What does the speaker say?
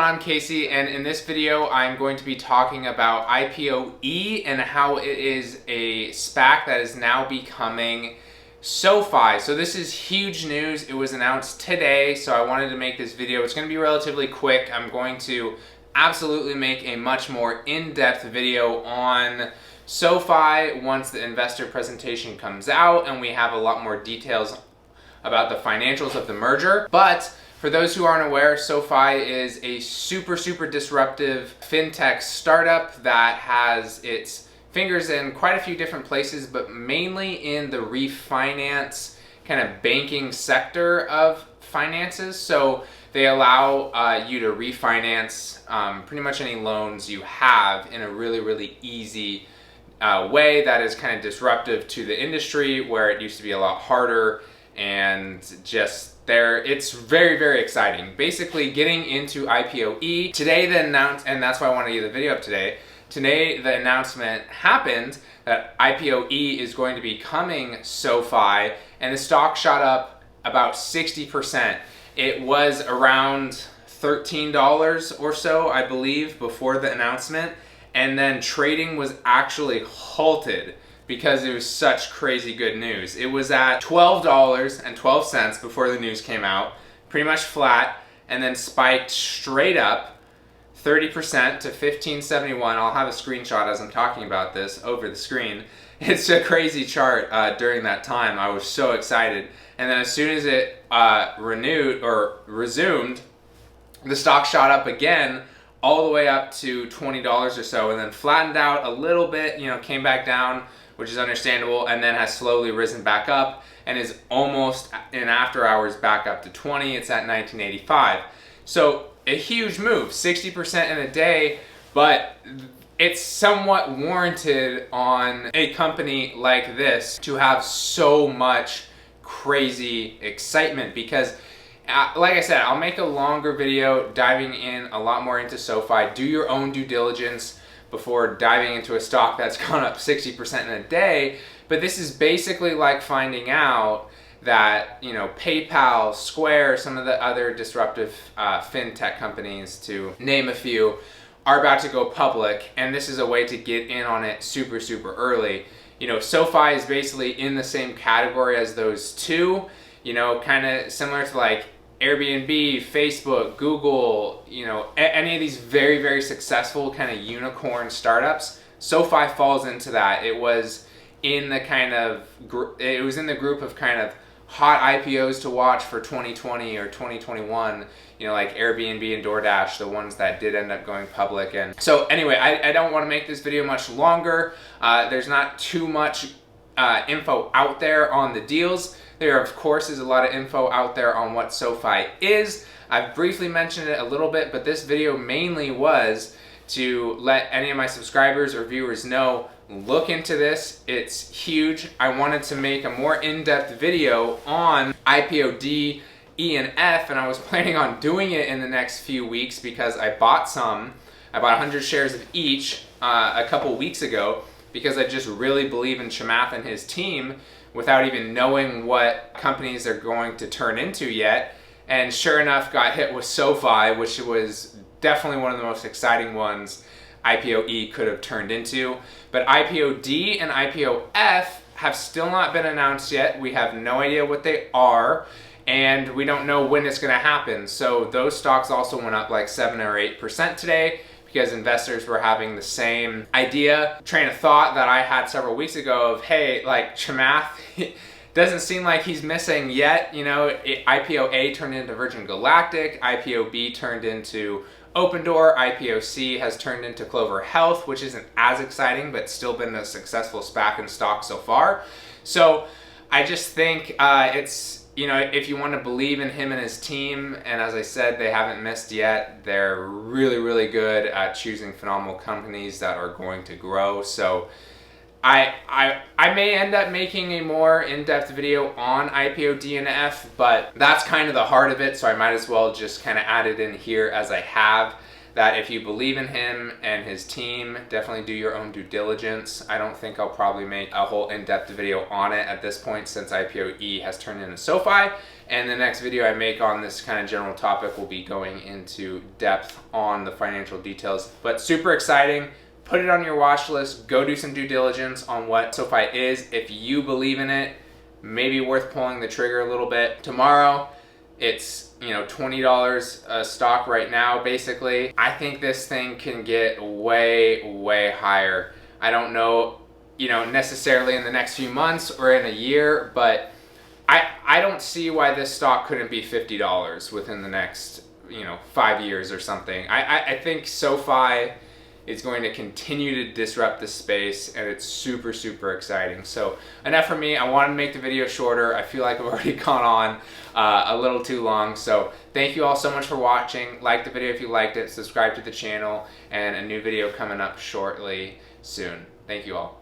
I'm Casey, and in this video I'm going to be talking about IPOE and how it is a SPAC that is now becoming SoFi. So this is huge news. It was announced today, so I wanted to make this video. It's going to be relatively quick. I'm going to absolutely make a much more in-depth video on SoFi once the investor presentation comes out and we have a lot more details about the financials of the merger. But for those who aren't aware, SoFi is a super disruptive fintech startup that has its fingers in quite a few different places, but mainly in the refinance kind of banking sector of finances. So they allow you to refinance pretty much any loans you have in a really easy way that is kind of disruptive to the industry, where it used to be a lot harder. And just it's very exciting. Basically, getting into IPOE today, and that's why I want to get the video up today. Today, the announcement happened that IPOE is going to be coming SoFi, and the stock shot up about 60%. It was around $13 or so, I believe, before the announcement, and then trading was actually halted because it was such crazy good news. It was at $12.12 before the news came out, pretty much flat, and then spiked straight up 30% to $15.71. I'll have a screenshot as I'm talking about this over the screen. It's a crazy chart during that time. I was so excited. And then as soon as it resumed, the stock shot up again all the way up to $20 or so, and then flattened out a little bit, came back down, which is understandable, and then has slowly risen back up and is almost in after hours back up to 20. It's at 1985. So a huge move, 60% in a day, but it's somewhat warranted on a company like this to have so much crazy excitement because like I said, I'll make a longer video diving in a lot more into SoFi. Do your own due diligence before diving into a stock that's gone up 60% in a day. But this is basically like finding out that, PayPal, Square, some of the other disruptive fintech companies, to name a few, are about to go public, and this is a way to get in on it super early. SoFi is basically in the same category as those two, kind of similar to like Airbnb, Facebook, Google, any of these very successful kind of unicorn startups. SoFi falls into that. It was in the group of kind of hot IPOs to watch for 2020 or 2021, like Airbnb and DoorDash, the ones that did end up going public. And so anyway, I don't want to make this video much longer. There's not too much info out there on the deals. There, of course, is a lot of info out there on what SoFi is. I've briefly mentioned it a little bit, but this video mainly was to let any of my subscribers or viewers know, look into this. It's huge. I wanted to make a more in-depth video on IPOD, E, and F, and I was planning on doing it in the next few weeks because I bought 100 shares of each a couple weeks ago, because I just really believe in Chamath and his team without even knowing what companies they're going to turn into yet. And sure enough, got hit with SoFi, which was definitely one of the most exciting ones IPOE could have turned into. But IPOD and IPOF have still not been announced yet. We have no idea what they are, and we don't know when it's going to happen. So those stocks also went up like 7 or 8% today, because investors were having the same train of thought that I had several weeks ago of, hey, like Chamath doesn't seem like he's missing yet. IPOA turned into Virgin Galactic, IPOB turned into Open Door, IPOC has turned into Clover Health, which isn't as exciting, but still been a successful SPAC in stock so far. So I just think it's, if you want to believe in him and his team, and as I said, they haven't missed yet. They're really good at choosing phenomenal companies that are going to grow. So I may end up making a more in-depth video on IPOD and F, but that's kind of the heart of it, so I might as well just kind of add it in here as I have. That if you believe in him and his team, definitely do your own due diligence. I don't think I'll probably make a whole in-depth video on it at this point, since IPOE has turned into SoFi. And the next video I make on this kind of general topic will be going into depth on the financial details. But super exciting. Put it on your watch list. Go do some due diligence on what SoFi is. If you believe in it, maybe worth pulling the trigger a little bit. Tomorrow, it's $20 a stock right now, basically. I think this thing can get way higher. I don't know, necessarily in the next few months or in a year, but I don't see why this stock couldn't be $50 within the next 5 years or something. I think SoFi is going to continue to disrupt the space, and it's super exciting. So enough for me. I wanted to make the video shorter. I feel like I've already gone on a little too long. So thank you all so much for watching. Like the video if you liked it, subscribe to the channel, and a new video coming up shortly soon. Thank you all.